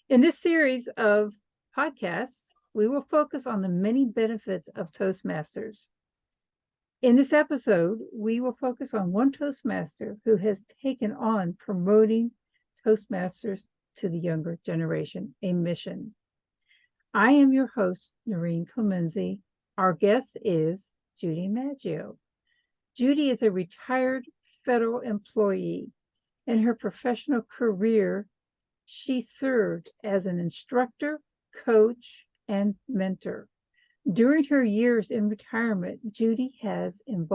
In this series of podcasts, we will focus on the many benefits of Toastmasters. In this episode, we will focus on one Toastmaster who has taken on promoting Toastmasters to the younger generation, a mission. I am your host, Noreen Clemenzi. Our guest is Judy Maggio. Judy is a retired federal employee. In her professional career, she served as an instructor, coach, and mentor. During her years in retirement, Judy has been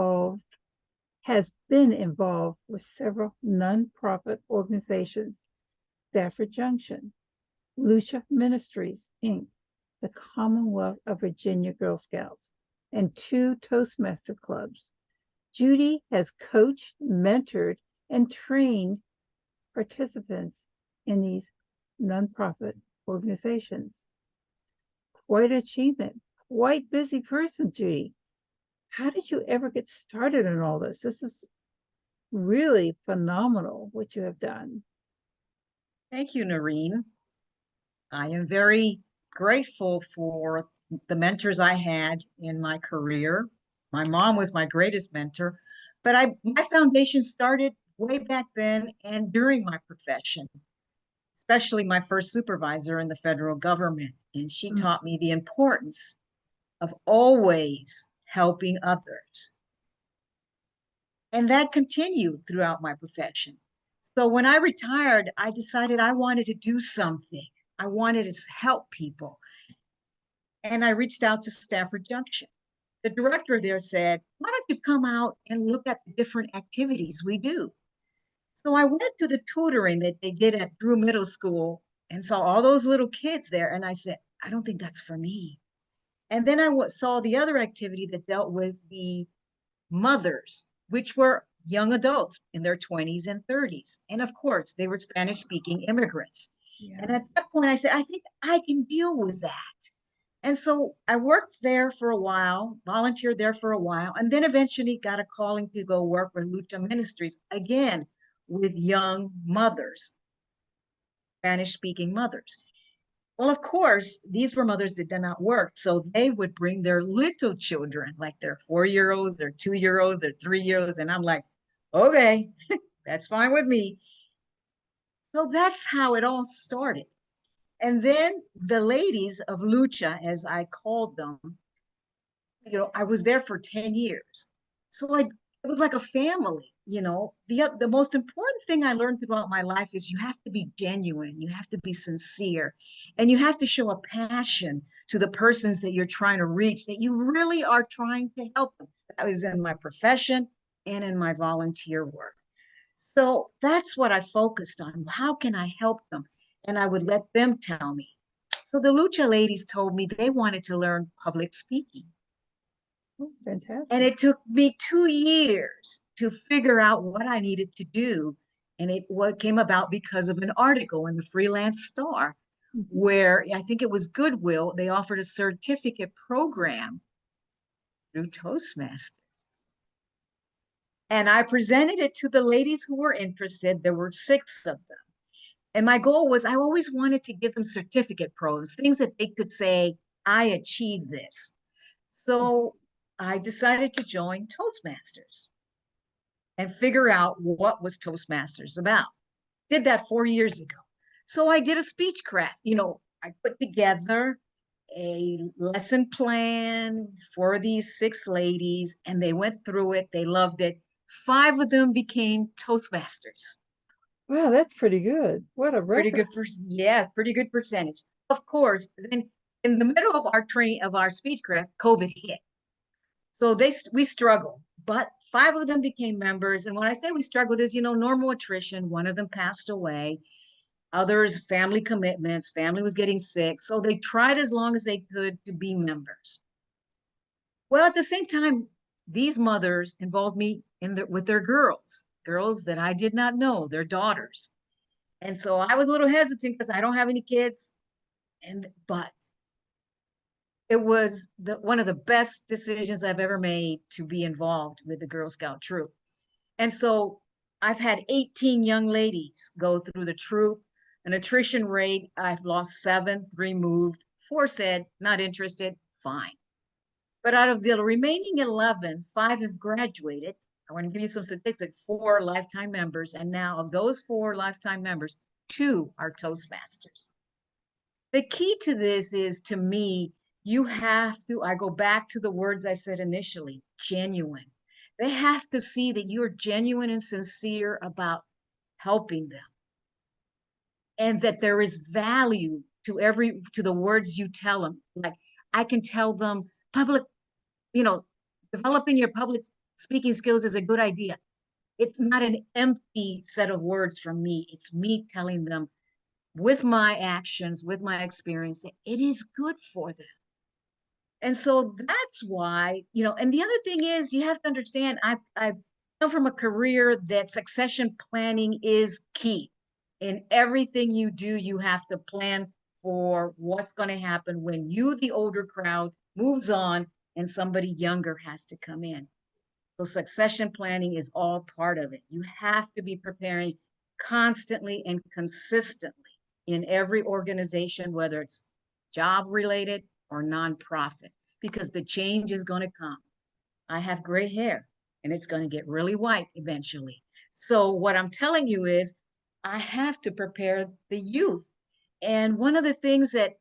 involved with several nonprofit organizations: Stafford Junction, Lucia Ministries, Inc., the Commonwealth of Virginia Girl Scouts, and 2 Toastmaster clubs. Judy has coached, mentored, and trained participants in these nonprofit organizations. Quite an achievement. Quite busy person, Judy. How did you ever get started in all this? This is really phenomenal what you have done. Thank you, Noreen. I am very grateful for the mentors I had in my career. My mom was my greatest mentor, but my foundation started way back then and during my profession, especially my first supervisor in the federal government. And she Mm. taught me the importance of always helping others. And that continued throughout my profession. So when I retired, I decided I wanted to do something. I wanted to help people. And I reached out to Stafford Junction. The director there said, why don't you come out and look at the different activities we do? So I went to the tutoring that they did at Drew Middle School and saw all those little kids there. And I said, I don't think that's for me. And then I saw the other activity that dealt with the mothers, which were young adults in their 20s and 30s. And of course, they were Spanish speaking immigrants. Yeah. And at that point, I said, I think I can deal with that. And so I worked there for a while, volunteered there for a while, and then eventually got a calling to go work with Lucha Ministries, again, with young mothers, Spanish speaking mothers. Well, of course, these were mothers that did not work. So they would bring their little children, like their 4-year olds, their 2-year olds, their 3-year olds. And I'm like, okay, that's fine with me. So that's how it all started. And then the ladies of Lucha, as I called them, I was there for 10 years. So it was like a family. The most important thing I learned throughout my life is you have to be genuine, you have to be sincere, and you have to show a passion to the persons that you're trying to reach, that you really are trying to help them. That was in my profession and in my volunteer work. So that's what I focused on. How can I help them? And I would let them tell me. So the Lucha ladies told me they wanted to learn public speaking. Oh, fantastic. And it took me 2 years to figure out what I needed to do. And what came about because of an article in the Freelance Star, where I think it was Goodwill, they offered a certificate program through Toastmasters. And I presented it to the ladies who were interested. There were 6 of them. And my goal was I always wanted to give them certificate programs, things that they could say, I achieved this. So I decided to join Toastmasters and figure out what was Toastmasters about. Did that 4 years ago. So I did a speech craft. I put together a lesson plan for these 6 ladies, and they went through it. They loved it. 5 of them became Toastmasters. Wow, that's pretty good. What a Pretty record. good, yeah, pretty good percentage. Of course, then in the middle of our speech craft, COVID hit. So we struggled, but 5 of them became members. And when I say we struggled is, normal attrition. One of them passed away. Others, family commitments, family was getting sick. So they tried as long as they could to be members. Well, at the same time, these mothers involved me with their girls that I did not know, their daughters. And so I was a little hesitant because I don't have any kids. But it was one of the best decisions I've ever made to be involved with the Girl Scout troop. And so I've had 18 young ladies go through the troop. An attrition rate, I've lost 7, 3 moved, 4 said, not interested, fine. But out of the remaining 11, 5 have graduated. I want to give you some statistics, 4 lifetime members. And now of those 4 lifetime members, 2 are Toastmasters. The key to this is, to me, you have to, I go back to the words I said initially, genuine. They have to see that you're genuine and sincere about helping them, and that there is value to the words you tell them. Like, I can tell them public, you know, developing your public speaking skills is a good idea. It's not an empty set of words from me. It's me telling them with my actions, with my experience, that it is good for them. And so that's why, and the other thing is, you have to understand, I come from a career that succession planning is key. In everything you do, you have to plan for what's going to happen when you, the older crowd, moves on and somebody younger has to come in. So succession planning is all part of it. You have to be preparing constantly and consistently in every organization, whether it's job related or nonprofit, because the change is going to come. I have gray hair and it's going to get really white eventually. So what I'm telling you is, I have to prepare the youth. And one of the things that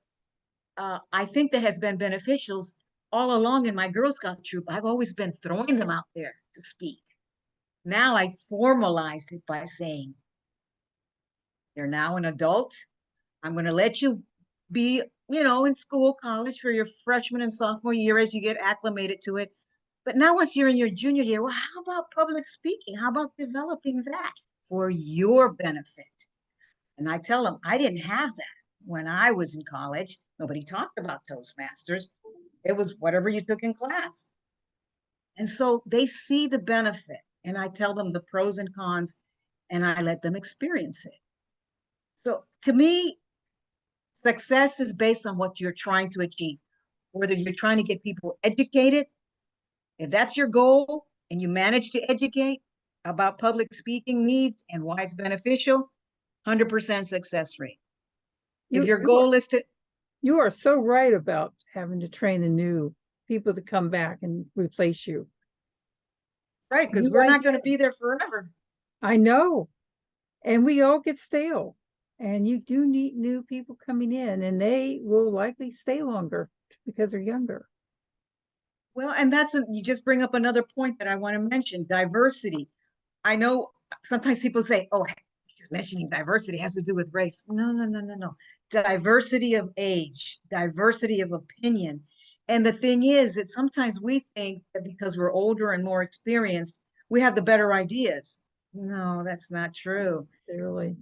I think that has been beneficial all along in my Girl Scout troop, I've always been throwing them out there to speak. Now I formalize it by saying, you're now an adult. I'm going to let you be, in school, college for your freshman and sophomore year as you get acclimated to it. But now once you're in your junior year, well, how about public speaking? How about developing that for your benefit? And I tell them, I didn't have that when I was in college. Nobody talked about Toastmasters. It was whatever you took in class. And so they see the benefit, and I tell them the pros and cons, and I let them experience it. So to me, success is based on what you're trying to achieve, whether you're trying to get people educated. If that's your goal and you manage to educate about public speaking needs and why it's beneficial, 100% success rate. If your goal is to... You are so right about having to train the new people to come back and replace you. Right, because we're not going to be there forever. I know. And we all get stale. And you do need new people coming in, and they will likely stay longer because they're younger. Well, and you just bring up another point that I want to mention, diversity. I know sometimes people say, oh, just mentioning diversity has to do with race. No. Diversity of age, diversity of opinion. And the thing is that sometimes we think that because we're older and more experienced, we have the better ideas. No, that's not true. Really.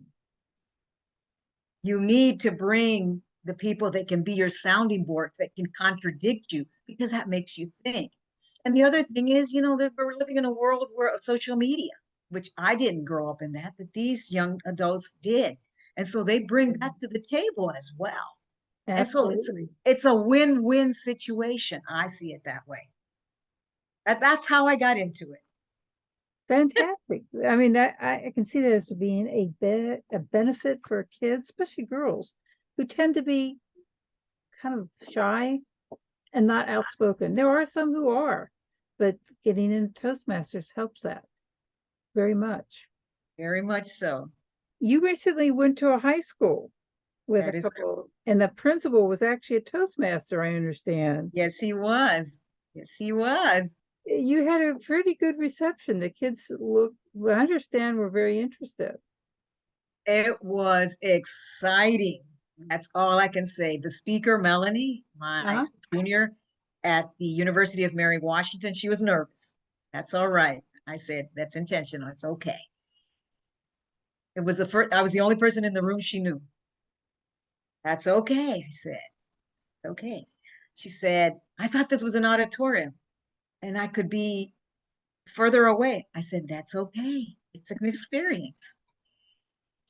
You need to bring the people that can be your sounding boards, that can contradict you, because that makes you think. And the other thing is, that we're living in a world of social media, which I didn't grow up in that, but these young adults did. And so they bring that to the table as well. Absolutely. And so it's a win-win situation. I see it that way. That's how I got into it. Fantastic. I mean, I can see that as being a benefit for kids, especially girls, who tend to be kind of shy and not outspoken. There are some who are, but getting into Toastmasters helps that very much. Very much so. You recently went to a high school with a couple, and the principal was actually a Toastmaster, I understand. Yes, he was. Yes, he was. You had a pretty good reception. The kids I understand, were very interested. It was exciting. That's all I can say. The speaker, Melanie, my junior at the University of Mary Washington, she was nervous. That's all right. I said, that's intentional. It's okay. It was I was the only person in the room she knew. That's okay, I said. Okay. She said, I thought this was an auditorium and I could be further away. I said, that's okay. It's an experience.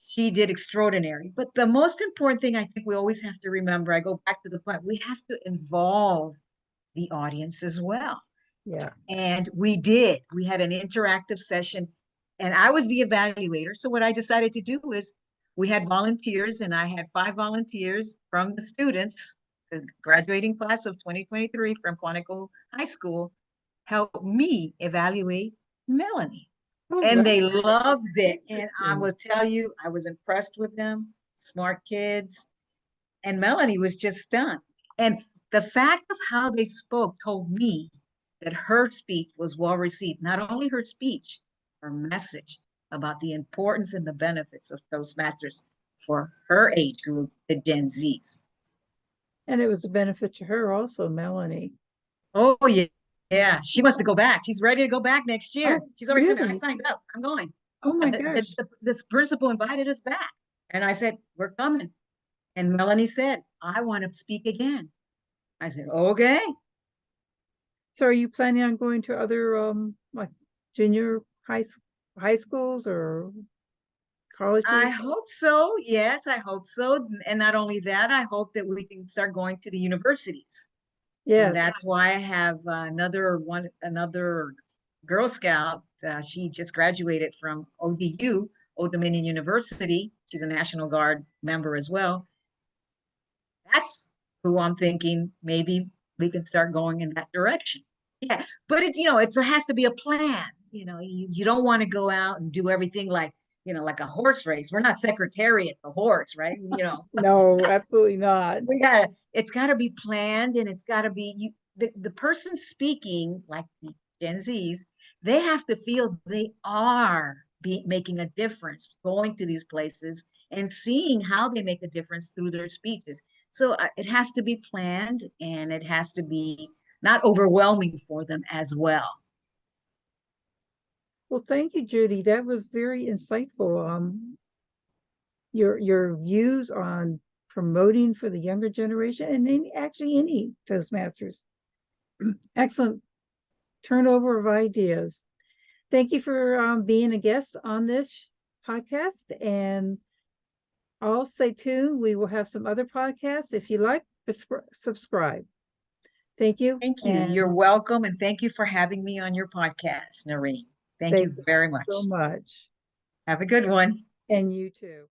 She did extraordinary. But the most important thing I think we always have to remember, I go back to the point, we have to involve the audience as well. Yeah. And we did. We had an interactive session and I was the evaluator. So what I decided to do is, we had volunteers, and I had 5 volunteers from the students, the graduating class of 2023 from Quantico High School, help me evaluate Melanie. Oh, And that's they loved it. And I interesting. will tell you, I was impressed with them, smart kids. And Melanie was just stunned. And the fact of how they spoke told me that her speech was well received. Not only her speech, her message about the importance and the benefits of Toastmasters for her age group, the Gen Zs. And it was a benefit to her also, Melanie. Oh, yeah. Yeah, she wants to go back. She's ready to go back next year. Oh, She's already told me, I really? signed up. I'm going. Oh my The, gosh. this principal invited us back. And I said, we're coming. And Melanie said, I want to speak again. I said, okay. So are you planning on going to other like junior high schools or I colleges? hope so. Yes, I hope so. And not only that, I hope that we can start going to the universities. And Yes. that's why I have another Girl Scout. She just graduated from ODU, Old Dominion University. She's a National Guard member as well. That's who I'm thinking maybe we can start going in that direction. Yeah, but it has to be a plan. You don't want to go out and do everything like a horse race. We're not Secretariat, the horse, right? No, absolutely not. It's gotta be planned, and it's gotta be the person speaking, like the Gen Zs, they have to feel they are making a difference, going to these places and seeing how they make a difference through their speeches. So it has to be planned, and it has to be not overwhelming for them as well. Well, thank you, Judy. That was very insightful. Your views on promoting for the younger generation and actually any Toastmasters. Excellent turnover of ideas. Thank you for being a guest on this podcast. And I'll stay tuned. We will have some other podcasts. If you like, subscribe. Thank you. Thank you. You're And welcome, and thank you for having me on your podcast, Noreen. Thank thank you you very so much. much. Have a good one. And you too.